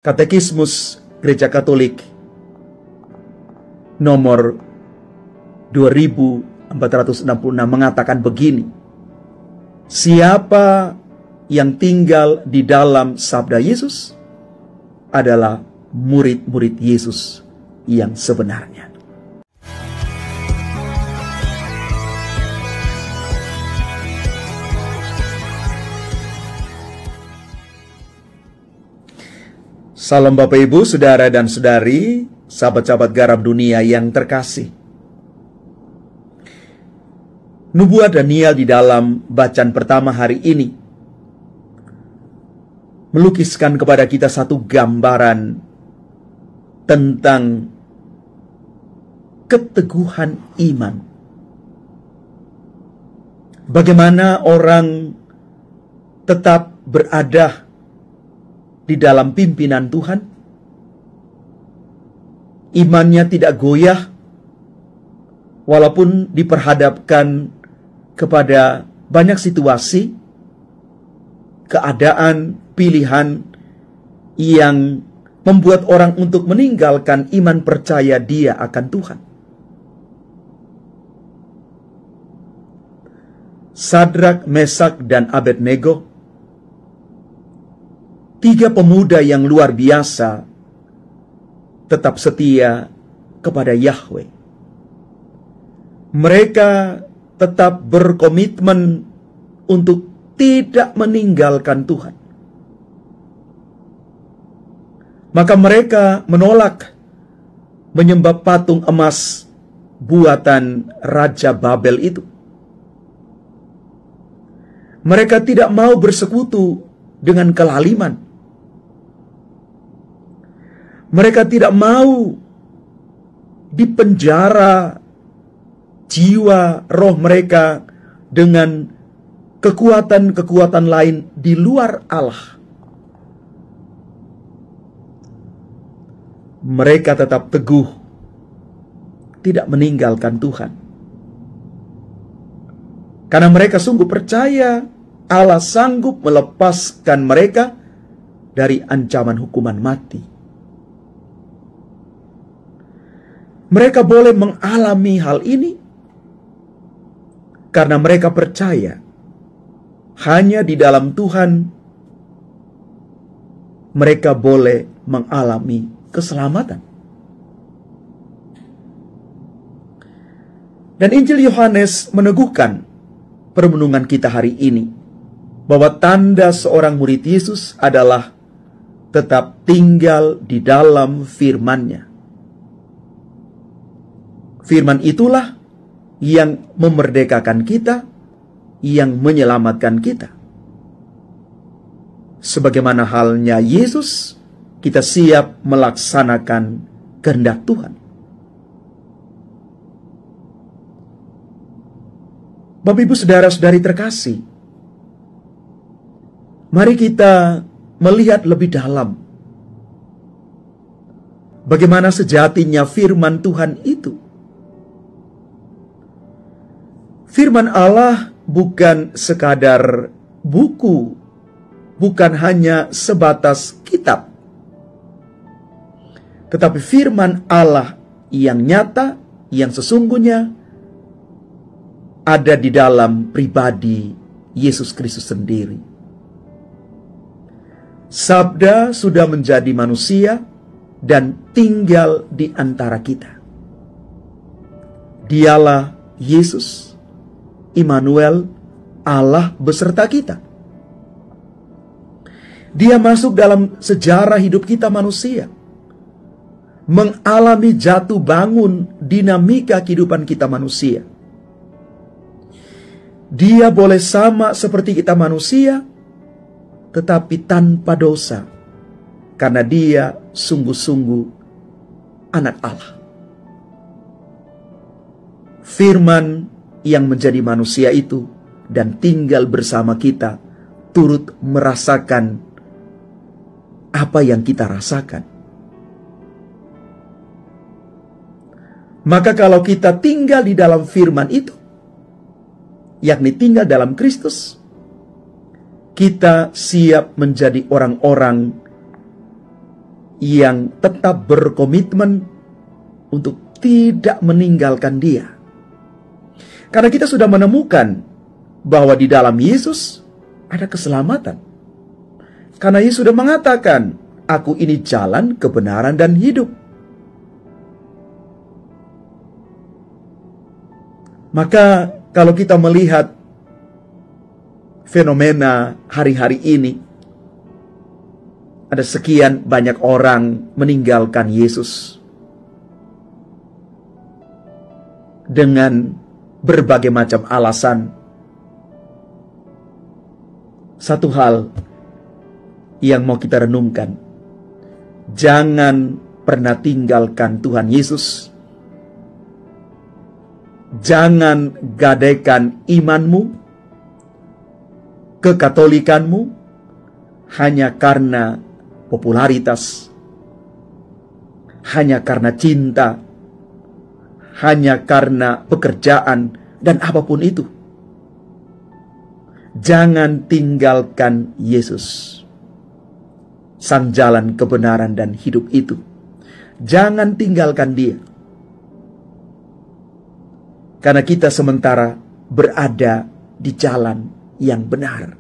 Katekismus Gereja Katolik nomor 2466 mengatakan begini: siapa yang tinggal di dalam sabda Yesus adalah murid-murid Yesus yang sebenarnya. Salam Bapak Ibu, Saudara dan Saudari, sahabat-sahabat garam dunia yang terkasih. Nubuat Daniel di dalam bacaan pertama hari ini melukiskan kepada kita satu gambaran tentang keteguhan iman. Bagaimana orang tetap berada di dalam pimpinan Tuhan, imannya tidak goyah walaupun diperhadapkan kepada banyak situasi, keadaan, pilihan yang membuat orang untuk meninggalkan iman percaya dia akan Tuhan. Sadrak, Mesak, dan Abednego, tiga pemuda yang luar biasa, tetap setia kepada Yahweh. Mereka tetap berkomitmen untuk tidak meninggalkan Tuhan. Maka mereka menolak menyembah patung emas buatan Raja Babel itu. Mereka tidak mau bersekutu dengan kelaliman. Mereka tidak mau dipenjara jiwa roh mereka dengan kekuatan-kekuatan lain di luar Allah. Mereka tetap teguh, tidak meninggalkan Tuhan. Karena mereka sungguh percaya Allah sanggup melepaskan mereka dari ancaman hukuman mati. Mereka boleh mengalami hal ini karena mereka percaya hanya di dalam Tuhan mereka boleh mengalami keselamatan. Dan Injil Yohanes meneguhkan permenungan kita hari ini bahwa tanda seorang murid Yesus adalah tetap tinggal di dalam firman-Nya. Firman itulah yang memerdekakan kita, yang menyelamatkan kita. Sebagaimana halnya Yesus, kita siap melaksanakan kehendak Tuhan. Bapak Ibu Saudara-saudari terkasih, mari kita melihat lebih dalam bagaimana sejatinya firman Tuhan itu. Firman Allah bukan sekadar buku, bukan hanya sebatas kitab. Tetapi firman Allah yang nyata, yang sesungguhnya ada di dalam pribadi Yesus Kristus sendiri. Sabda sudah menjadi manusia dan tinggal di antara kita. Dialah Yesus, Immanuel, Allah beserta kita. Dia masuk dalam sejarah hidup kita manusia, mengalami jatuh bangun dinamika kehidupan kita manusia. Dia boleh sama seperti kita manusia, tetapi tanpa dosa, karena dia sungguh-sungguh anak Allah. Firman yang menjadi manusia itu dan tinggal bersama kita, turut merasakan apa yang kita rasakan. Maka kalau kita tinggal di dalam firman itu, yakni tinggal dalam Kristus, kita siap menjadi orang-orang yang tetap berkomitmen untuk tidak meninggalkan Dia. Karena kita sudah menemukan bahwa di dalam Yesus ada keselamatan. Karena Yesus sudah mengatakan, "Aku ini jalan, kebenaran, dan hidup." Maka kalau kita melihat fenomena hari-hari ini, ada sekian banyak orang meninggalkan Yesus dengan berbagai macam alasan. Satu hal yang mau kita renungkan, jangan pernah tinggalkan Tuhan Yesus. Jangan gadaikan imanmu, kekatolikanmu hanya karena popularitas, hanya karena cinta, hanya karena pekerjaan, dan apapun itu. Jangan tinggalkan Yesus, sang jalan kebenaran dan hidup itu. Jangan tinggalkan Dia. Karena kita sementara berada di jalan yang benar.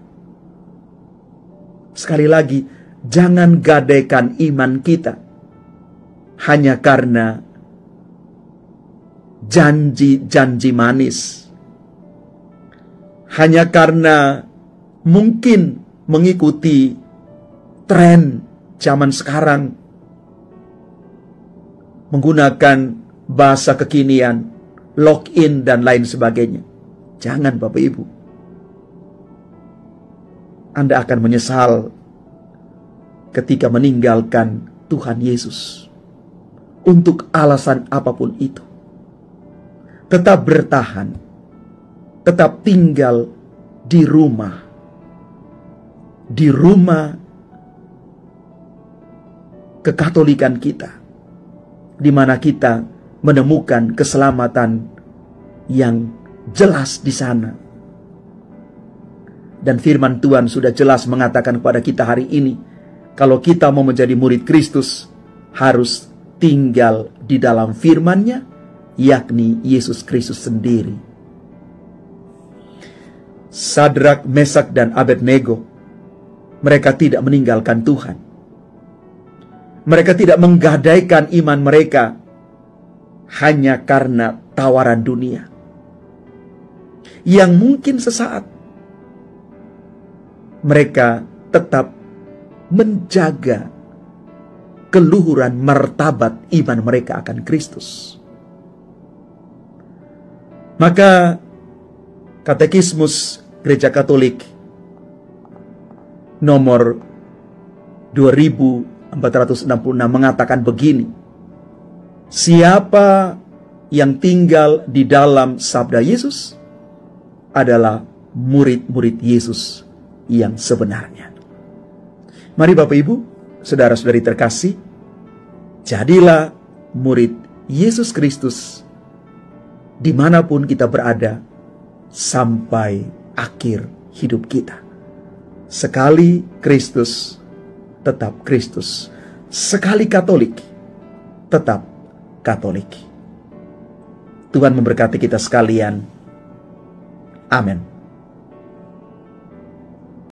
Sekali lagi, jangan gadaikan iman kita hanya karena janji-janji manis, hanya karena mungkin mengikuti tren zaman sekarang, menggunakan bahasa kekinian, login dan lain sebagainya. Jangan, Bapak Ibu. Anda akan menyesal ketika meninggalkan Tuhan Yesus untuk alasan apapun itu. Tetap bertahan, tetap tinggal di rumah kekatolikan kita, di mana kita menemukan keselamatan yang jelas di sana. Dan firman Tuhan sudah jelas mengatakan kepada kita hari ini, kalau kita mau menjadi murid Kristus, harus tinggal di dalam firman-Nya, yakni Yesus Kristus sendiri. Sadrak, Mesak, dan Abednego, mereka tidak meninggalkan Tuhan. Mereka tidak menggadaikan iman mereka hanya karena tawaran dunia yang mungkin sesaat. Mereka tetap menjaga keluhuran martabat iman mereka akan Kristus. Maka Katekismus Gereja Katolik nomor 2466 mengatakan begini: siapa yang tinggal di dalam sabda Yesus adalah murid-murid Yesus yang sebenarnya. Mari Bapak Ibu, saudara-saudari terkasih, jadilah murid Yesus Kristus dimanapun kita berada sampai akhir hidup kita. Sekali Kristus, tetap Kristus. Sekali Katolik, tetap Katolik. Tuhan memberkati kita sekalian. Amin.